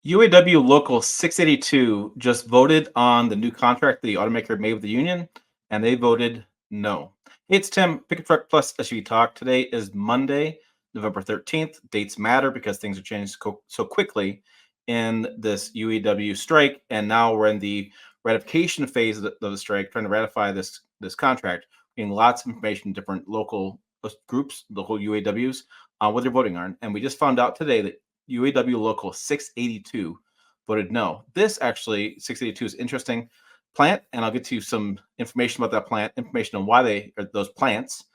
UAW Local 682 just voted on the new contract the automaker made with the union, and they voted no. Hey, it's Tim, Pick a Truck Plus SUV Talk. Today is Monday, November 13th. Dates matter because things are changing so quickly in this UAW strike, and now we're in the ratification phase of the strike, trying to ratify this contract. Getting lots of information, different local groups, local UAWs, what they're voting on, and we just found out today that UAW Local 682 voted no. This actually, 682 is interesting plant, and I'll get to you some information about that plant, information on why they are those plants,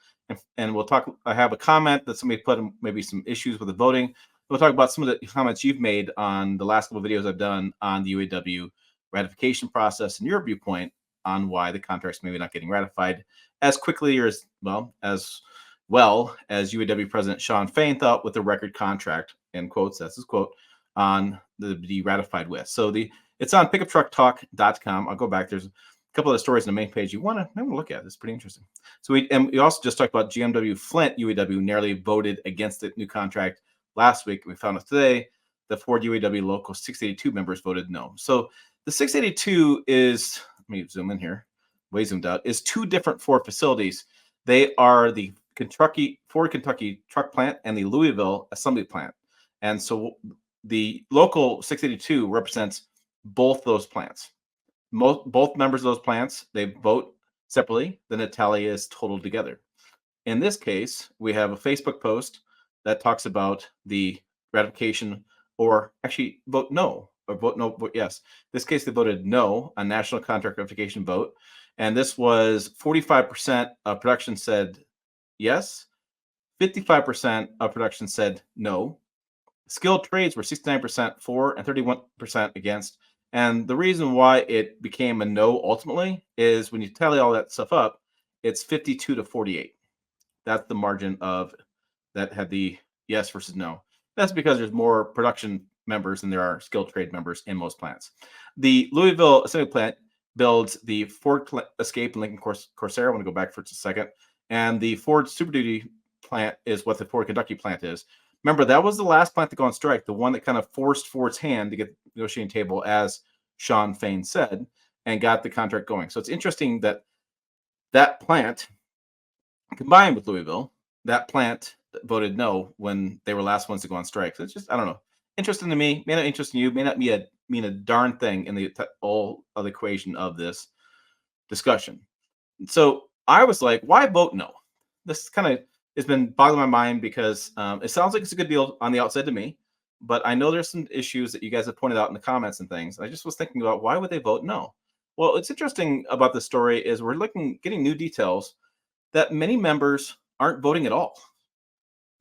and we'll talk. I have a comment that somebody put maybe some issues with the voting. We'll talk about some of the comments you've made on the last couple of videos I've done on the UAW ratification process and your viewpoint on why the contract's maybe not getting ratified as quickly or as UAW President Sean Fain thought with the record contract, end quotes, that's his quote, on the ratified with. So it's on pickuptrucktalk.com. I'll go back. There's a couple of stories on the main page you want to look at. It's pretty interesting. So we also just talked about GMW Flint UAW narrowly voted against the new contract last week. We found out today the Ford UAW Local 682 members voted no. So the 682 is, let me zoom in here, way zoomed out, is two different Ford facilities. They are the Ford Kentucky truck plant and the Louisville assembly plant. And so the local 682 represents both those plants. Both members of those plants, they vote separately, then the tally is totaled together. In this case, we have a Facebook post that talks about the ratification, or actually vote no, or vote no, vote yes. In this case, they voted no on national contract ratification vote. And this was 45% of production said yes, 55% of production said no. Skilled trades were 69% for and 31% against. And the reason why it became a no ultimately is when you tally all that stuff up, it's 52 to 48. That's the margin of that had the yes versus no. That's because there's more production members than there are skilled trade members in most plants. The Louisville assembly plant builds the Ford Escape and Lincoln Corsair. I want to go back for just a second. And the Ford Super Duty plant is what the Ford Kentucky plant is. Remember, that was the last plant to go on strike, the one that kind of forced Ford's hand to get the negotiating table, as Sean Fain said, and got the contract going. So it's interesting that that plant, combined with Louisville, that plant voted no when they were last ones to go on strike. So it's just, I don't know, interesting to me, may not interest you, may not mean a darn thing in the whole of the equation of this discussion. So I was like, why vote no? This kind of has been boggling my mind because it sounds like it's a good deal on the outside to me, but I know there's some issues that you guys have pointed out in the comments and things. And I just was thinking about, why would they vote no? Well, what's interesting about this story is we're getting new details that many members aren't voting at all.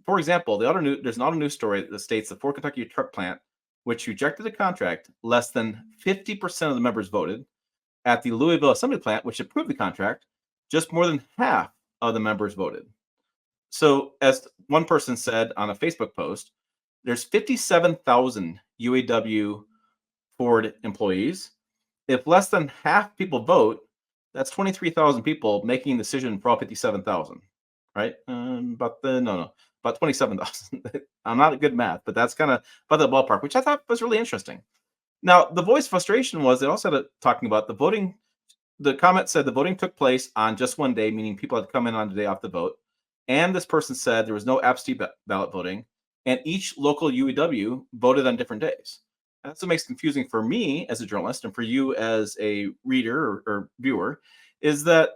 For example, there's an auto news story that states the Ford Kentucky truck plant, which rejected the contract, less than 50% of the members voted. At the Louisville assembly plant, which approved the contract, just more than half of the members voted. So, as one person said on a Facebook post, there's 57,000 UAW Ford employees. If less than half people vote, that's 23,000 people making a decision for all 57,000, right? About 27,000. I'm not a good math, but that's kind of about the ballpark, which I thought was really interesting. Now, the voice of frustration was they also had talking about the voting. The comment said the voting took place on just one day, meaning people had come in on the day off the vote. And this person said there was no absentee ballot voting, and each local UAW voted on different days. That's what makes it confusing for me as a journalist and for you as a reader or viewer, is that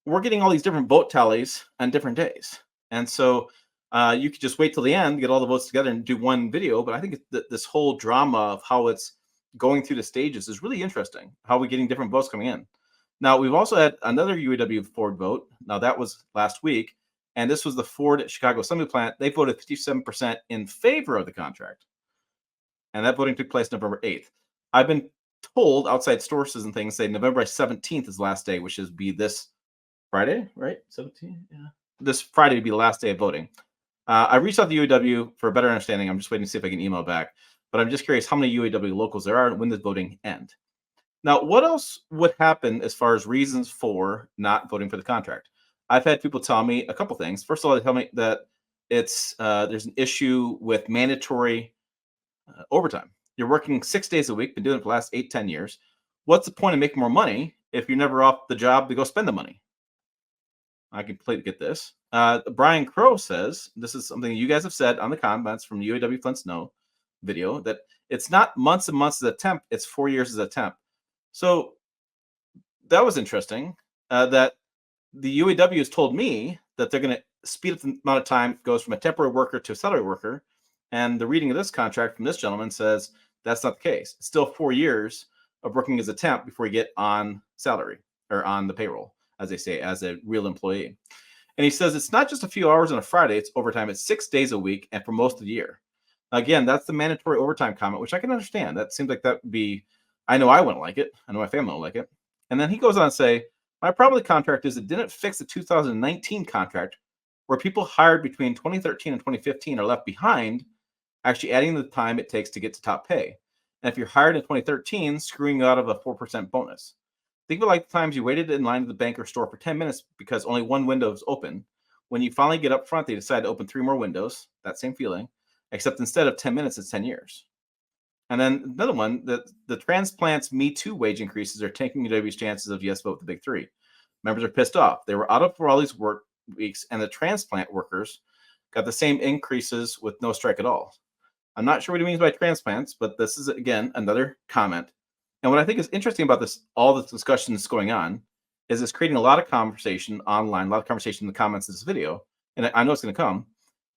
we're getting all these different vote tallies on different days. And so you could just wait till the end, get all the votes together and do one video. But I think this whole drama of how it's going through the stages is really interesting, how we're getting different votes coming in. Now, we've also had another UAW Ford vote. Now, that was last week. And this was the Ford Chicago assembly plant. They voted 57% in favor of the contract. And that voting took place November 8th. I've been told outside sources and things say November 17th is the last day, which is be this Friday, right? 17th? Yeah. This Friday would be the last day of voting. I reached out to UAW for a better understanding. I'm just waiting to see if I can email back. But I'm just curious how many UAW locals there are and when does voting end. Now, what else would happen as far as reasons for not voting for the contract? I've had people tell me a couple things. First of all, they tell me that it's there's an issue with mandatory overtime. You're working 6 days a week, been doing it for the last 8, 10 years. What's the point of making more money if you're never off the job to go spend the money? I completely get this. Brian Crow says this is something you guys have said on the comments from UAW Flint Snow video, that it's not months and months as a temp, it's 4 years as a temp. So that was interesting. That the UAW has told me that they're going to speed up the amount of time it goes from a temporary worker to a salary worker. And the reading of this contract from this gentleman says that's not the case. It's still 4 years of working as a temp before you get on salary or on the payroll, as they say, as a real employee. And he says it's not just a few hours on a Friday, it's overtime. It's 6 days a week and for most of the year. Again, that's the mandatory overtime comment, which I can understand. That seems like that would be, I know I wouldn't like it. I know my family won't like it. And then he goes on to say, my problem with the contract is it didn't fix the 2019 contract where people hired between 2013 and 2015 are left behind, actually adding the time it takes to get to top pay. And if you're hired in 2013, screwing you out of a 4% bonus. Think of it like the times you waited in line at the bank or store for 10 minutes because only one window is open. When you finally get up front, they decide to open 3 more windows. That same feeling, except instead of 10 minutes, it's 10 years. And then another one, the transplants Me Too wage increases are tanking UW's chances of yes vote the big three. Members are pissed off. They were out of for all these work weeks, and the transplant workers got the same increases with no strike at all. I'm not sure what he means by transplants, but this is, again, another comment. And what I think is interesting about this, all this discussion that's going on, is it's creating a lot of conversation online, a lot of conversation in the comments of this video. And I know it's going to come.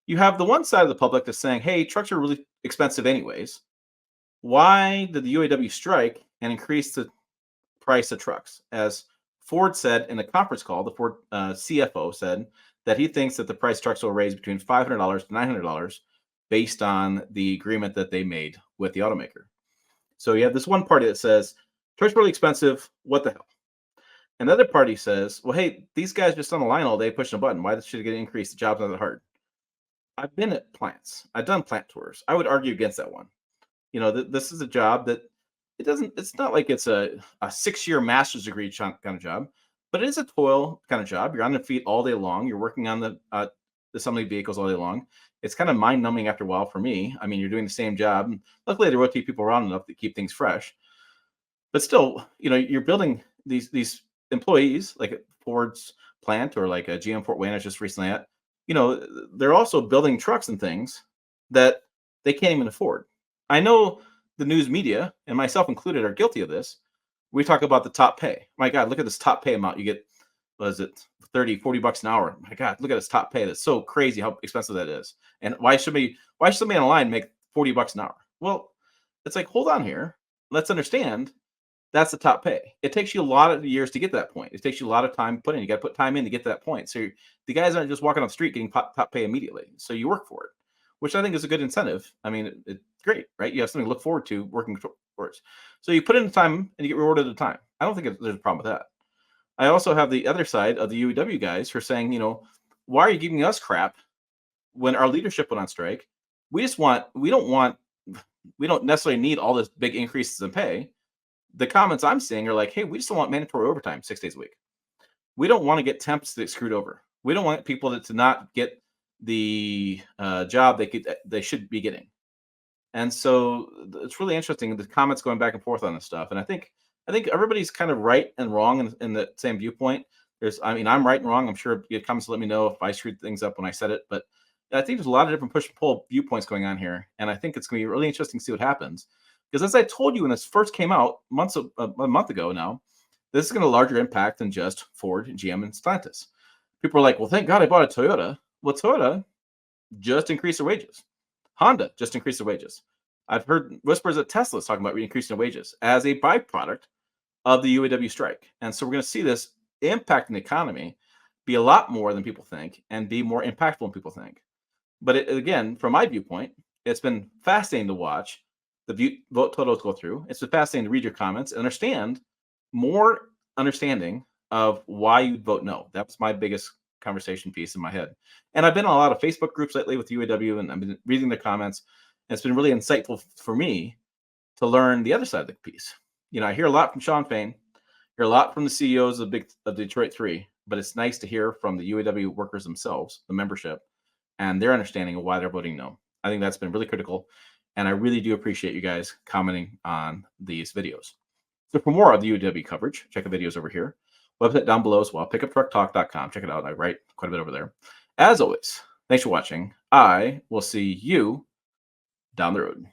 You have the one side of the public that's saying, hey, trucks are really expensive anyways. Why did the UAW strike and increase the price of trucks? As Ford said in a conference call, the Ford CFO said that he thinks that the price of trucks will raise between $500 to $900 based on the agreement that they made with the automaker. So you have this one party that says, trucks are really expensive. What the hell? Another party says, well, hey, these guys just on the line all day pushing a button. Why should it get increased? The job's not that hard. I've been at plants. I've done plant tours. I would argue against that one. You know, this is a job that it's not like it's a 6-year master's degree kind of job, but it is a toil kind of job. You're on your feet all day long. You're working on the assembly vehicles all day long. It's kind of mind numbing after a while for me. I mean, you're doing the same job. Luckily, they rotate people around enough to keep things fresh. But still, you know, you're building these employees like at Ford's plant or like a GM Fort Wayne I was just recently at. You know, they're also building trucks and things that they can't even afford. I know the news media, and myself included, are guilty of this. We talk about the top pay. My God, look at this top pay amount. You get, what is it, 30, 40 bucks an hour. My God, look at this top pay. That's so crazy how expensive that is. And why should somebody on the line make 40 bucks an hour? Well, it's like, hold on here. Let's understand that's the top pay. It takes you a lot of years to get to that point. It takes you a lot of time put in. You got to put time in to get to that point. So the guys aren't just walking off the street getting top pay immediately. So you work for it, which I think is a good incentive. I mean, it's great, right? You have something to look forward to working towards. So you put in the time and you get rewarded at the time. I don't think there's a problem with that. I also have the other side of the UAW guys who are saying, you know, why are you giving us crap when our leadership went on strike? We don't necessarily need all this big increases in pay. The comments I'm seeing are like, hey, we just don't want mandatory overtime 6 days a week. We don't want to get temps that get screwed over. We don't want people to not get the job they should be getting. And so it's really interesting, the comments going back and forth on this stuff. And I think everybody's kind of right and wrong in the same viewpoint. I'm right and wrong. I'm sure you have comments to let me know if I screwed things up when I said it. But I think there's a lot of different push and pull viewpoints going on here. And I think it's going to be really interesting to see what happens. Because as I told you when this first came out a month ago now, this is going to have a larger impact than just Ford, GM, and Stellantis. People are like, well, thank God I bought a Toyota. Well, Toyota just increased their wages. Honda just increased their wages. I've heard whispers that Tesla's talking about increasing their wages as a byproduct of the UAW strike. And so we're going to see this impact in the economy be a lot more than people think and be more impactful than people think. But again, from my viewpoint, it's been fascinating to watch the vote totals go through. It's been fascinating to read your comments and understanding of why you'd vote no. That was my biggest conversation piece in my head. And I've been on a lot of Facebook groups lately with UAW, and I've been reading their comments. And it's been really insightful for me to learn the other side of the piece. You know, I hear a lot from Shawn Fain, hear a lot from the CEOs of Detroit 3, but it's nice to hear from the UAW workers themselves, the membership, and their understanding of why they're voting no. I think that's been really critical. And I really do appreciate you guys commenting on these videos. So for more of the UAW coverage, check the videos over here. Website down below as well, pickuptrucktalk.com. Check it out. I write quite a bit over there. As always, thanks for watching. I will see you down the road.